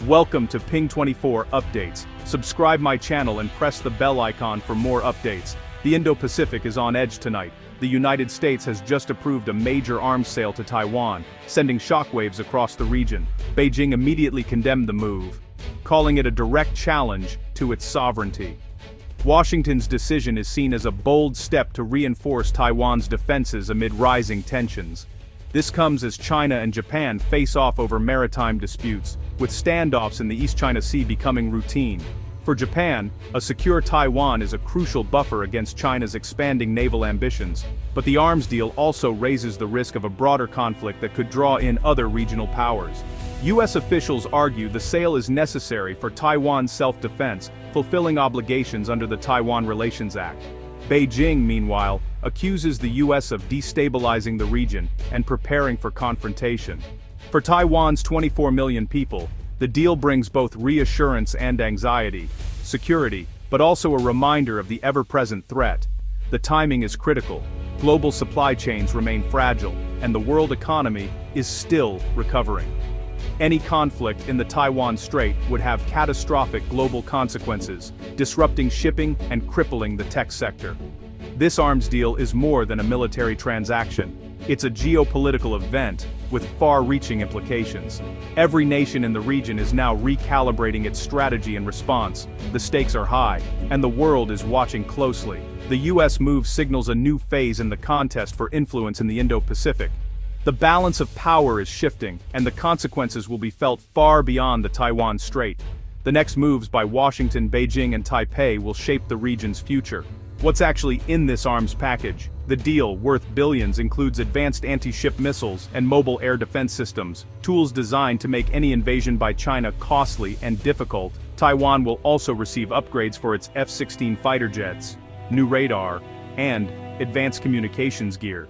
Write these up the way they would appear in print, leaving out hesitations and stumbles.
Welcome to Ping 24 Updates. Subscribe my channel and press the bell icon for more updates. The Indo-Pacific is on edge tonight. The United States has just approved a major arms sale to Taiwan, sending shockwaves across the region. Beijing immediately condemned the move, calling it a direct challenge to its sovereignty. Washington's decision is seen as a bold step to reinforce Taiwan's defenses amid rising tensions. This comes as China and Japan face off over maritime disputes, with standoffs in the East China Sea becoming routine. For Japan, a secure Taiwan is a crucial buffer against China's expanding naval ambitions, but the arms deal also raises the risk of a broader conflict that could draw in other regional powers. U.S. officials argue the sale is necessary for Taiwan's self-defense, fulfilling obligations under the Taiwan Relations Act. Beijing, meanwhile, accuses the U.S. of destabilizing the region and preparing for confrontation. For Taiwan's 24 million people, the deal brings both reassurance and anxiety, security, but also a reminder of the ever-present threat. The timing is critical. Global supply chains remain fragile, and the world economy is still recovering. Any conflict in the Taiwan Strait would have catastrophic global consequences, disrupting shipping and crippling the tech sector. This arms deal is more than a military transaction. It's a geopolitical event with far-reaching implications. Every nation in the region is now recalibrating its strategy in response. The stakes are high, and the world is watching closely. The U.S. move signals a new phase in the contest for influence in the Indo-Pacific. The balance of power is shifting, and the consequences will be felt far beyond the Taiwan Strait. The next moves by Washington, Beijing, and Taipei will shape the region's future. What's actually in this arms package? The deal, worth billions, includes advanced anti-ship missiles and mobile air defense systems, tools designed to make any invasion by China costly and difficult. Taiwan will also receive upgrades for its F-16 fighter jets, new radar, and advanced communications gear.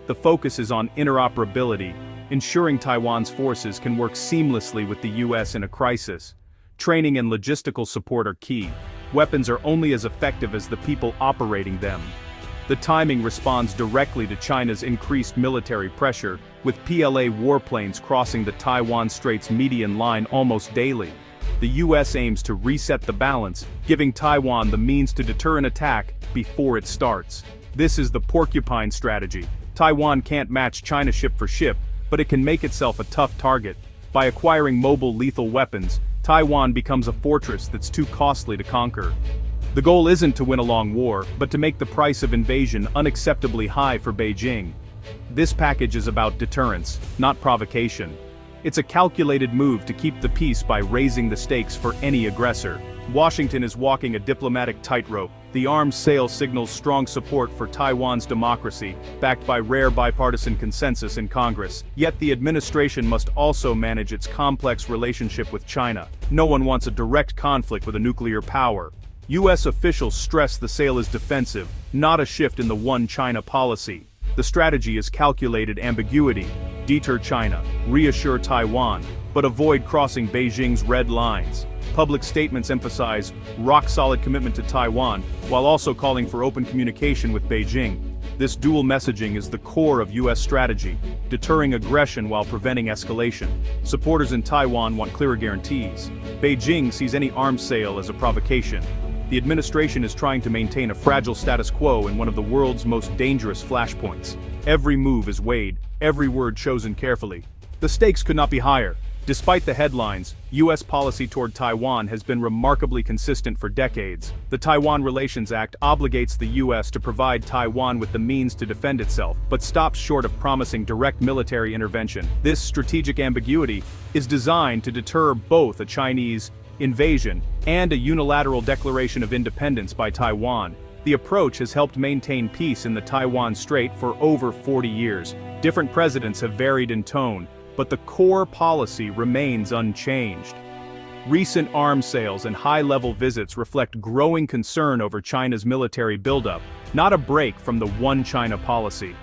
The focus is on interoperability, ensuring Taiwan's forces can work seamlessly with the U.S. in a crisis. Training and logistical support are key. Weapons are only as effective as the people operating them. The timing responds directly to China's increased military pressure, with PLA warplanes crossing the Taiwan Strait's median line almost daily. The U.S. aims to reset the balance, giving Taiwan the means to deter an attack before it starts. This is the porcupine strategy. Taiwan can't match China ship for ship, but it can make itself a tough target. By acquiring mobile lethal weapons, Taiwan becomes a fortress that's too costly to conquer. The goal isn't to win a long war, but to make the price of invasion unacceptably high for Beijing. This package is about deterrence, not provocation. It's a calculated move to keep the peace by raising the stakes for any aggressor. Washington is walking a diplomatic tightrope. The arms sale signals strong support for Taiwan's democracy, backed by rare bipartisan consensus in Congress. Yet the administration must also manage its complex relationship with China. No one wants a direct conflict with a nuclear power. U.S. officials stress the sale is defensive, not a shift in the one China policy. The strategy is calculated ambiguity. Deter China, reassure Taiwan, but avoid crossing Beijing's red lines. Public statements emphasize rock-solid commitment to Taiwan, while also calling for open communication with Beijing. This dual messaging is the core of U.S. strategy, deterring aggression while preventing escalation. Supporters in Taiwan want clearer guarantees. Beijing sees any arms sale as a provocation. The administration is trying to maintain a fragile status quo in one of the world's most dangerous flashpoints. Every move is weighed, every word chosen carefully. The stakes could not be higher. Despite the headlines, U.S. policy toward Taiwan has been remarkably consistent for decades. The Taiwan Relations Act obligates the U.S. to provide Taiwan with the means to defend itself, but stops short of promising direct military intervention. This strategic ambiguity is designed to deter both a Chinese invasion and a unilateral declaration of independence by Taiwan. The approach has helped maintain peace in the Taiwan Strait for over 40 years. Different presidents have varied in tone, but the core policy remains unchanged. Recent arms sales and high-level visits reflect growing concern over China's military buildup, not a break from the one China policy.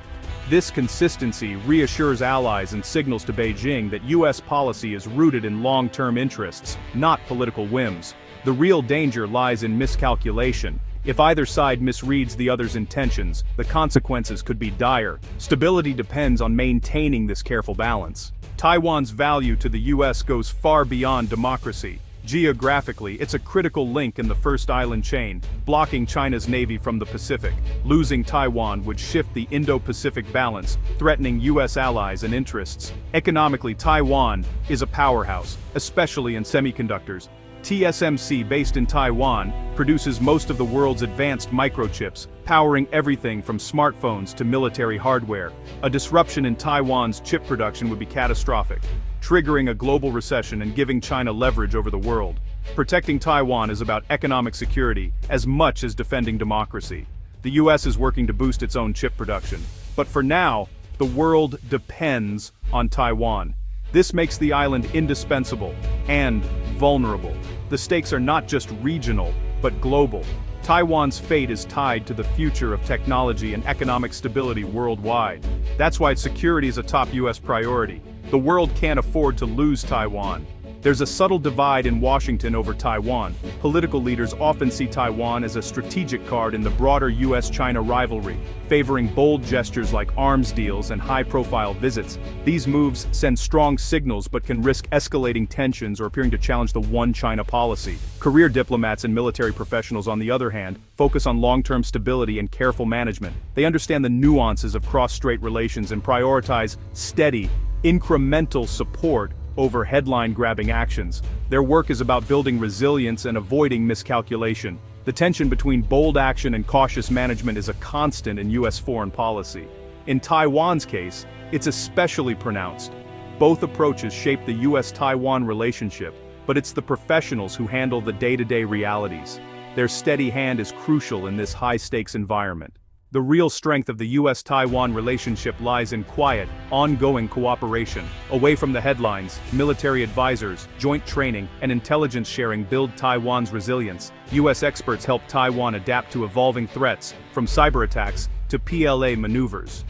This consistency reassures allies and signals to Beijing that U.S. policy is rooted in long-term interests, not political whims. The real danger lies in miscalculation. If either side misreads the other's intentions, the consequences could be dire. Stability depends on maintaining this careful balance. Taiwan's value to the US goes far beyond democracy. Geographically, it's a critical link in the first island chain, blocking China's navy from the Pacific. Losing Taiwan would shift the Indo-Pacific balance, threatening US allies and interests. Economically, Taiwan is a powerhouse, especially in semiconductors. TSMC, based in Taiwan, produces most of the world's advanced microchips, powering everything from smartphones to military hardware. A disruption in Taiwan's chip production would be catastrophic, triggering a global recession and giving China leverage over the world. Protecting Taiwan is about economic security as much as defending democracy. The US is working to boost its own chip production. But for now, the world depends on Taiwan. This makes the island indispensable and vulnerable. The stakes are not just regional, but global. Taiwan's fate is tied to the future of technology and economic stability worldwide. That's why security is a top US priority. The world can't afford to lose Taiwan. There's a subtle divide in Washington over Taiwan. Political leaders often see Taiwan as a strategic card in the broader US-China rivalry, favoring bold gestures like arms deals and high-profile visits. These moves send strong signals but can risk escalating tensions or appearing to challenge the One China policy. Career diplomats and military professionals, on the other hand, focus on long-term stability and careful management. They understand the nuances of cross-strait relations and prioritize steady, incremental support over headline-grabbing actions. Their work is about building resilience and avoiding miscalculation. The tension between bold action and cautious management is a constant in US foreign policy. In Taiwan's case, it's especially pronounced. Both approaches shape the US-Taiwan relationship, but it's the professionals who handle the day-to-day realities. Their steady hand is crucial in this high-stakes environment. The real strength of the US-Taiwan relationship lies in quiet, ongoing cooperation. Away from the headlines, military advisors, joint training, and intelligence sharing build Taiwan's resilience. US experts help Taiwan adapt to evolving threats, from cyber attacks to PLA maneuvers.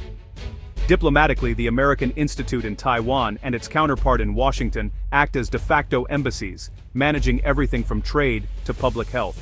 Diplomatically, the American Institute in Taiwan and its counterpart in Washington act as de facto embassies, managing everything from trade to public health.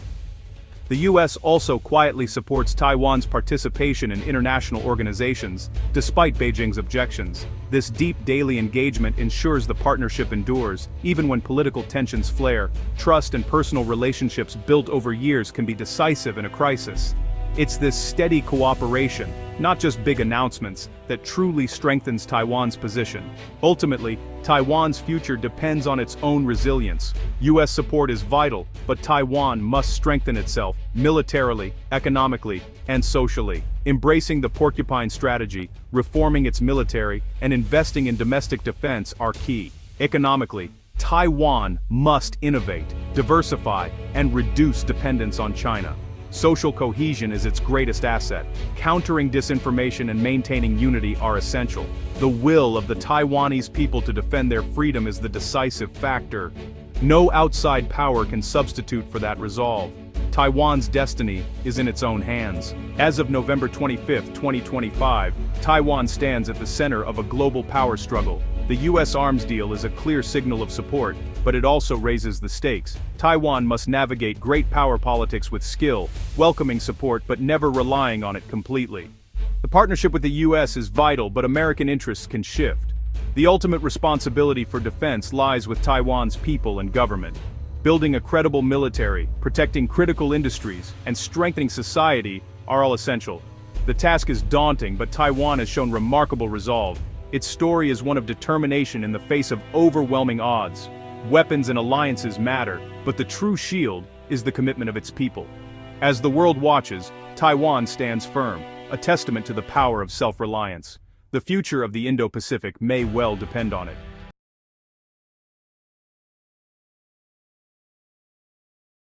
The US also quietly supports Taiwan's participation in international organizations, despite Beijing's objections. This deep daily engagement ensures the partnership endures, even when political tensions flare. Trust and personal relationships built over years can be decisive in a crisis. It's this steady cooperation, not just big announcements, that truly strengthens Taiwan's position. Ultimately, Taiwan's future depends on its own resilience. US support is vital, but Taiwan must strengthen itself, militarily, economically, and socially. Embracing the porcupine strategy, reforming its military, and investing in domestic defense are key. Economically, Taiwan must innovate, diversify, and reduce dependence on China. Social cohesion is its greatest asset. Countering disinformation and maintaining unity are essential. The will of the Taiwanese people to defend their freedom is the decisive factor. No outside power can substitute for that resolve. Taiwan's destiny is in its own hands. As of November 25, 2025, Taiwan stands at the center of a global power struggle. The US arms deal is a clear signal of support, but it also raises the stakes. Taiwan must navigate great power politics with skill, welcoming support but never relying on it completely. The partnership with the US is vital, but American interests can shift. The ultimate responsibility for defense lies with Taiwan's people and government. Building a credible military, protecting critical industries, and strengthening society are all essential. The task is daunting, but Taiwan has shown remarkable resolve. Its story is one of determination in the face of overwhelming odds. Weapons and alliances matter, but the true shield is the commitment of its people. As the world watches, Taiwan stands firm, a testament to the power of self-reliance. The future of the Indo-Pacific may well depend on it.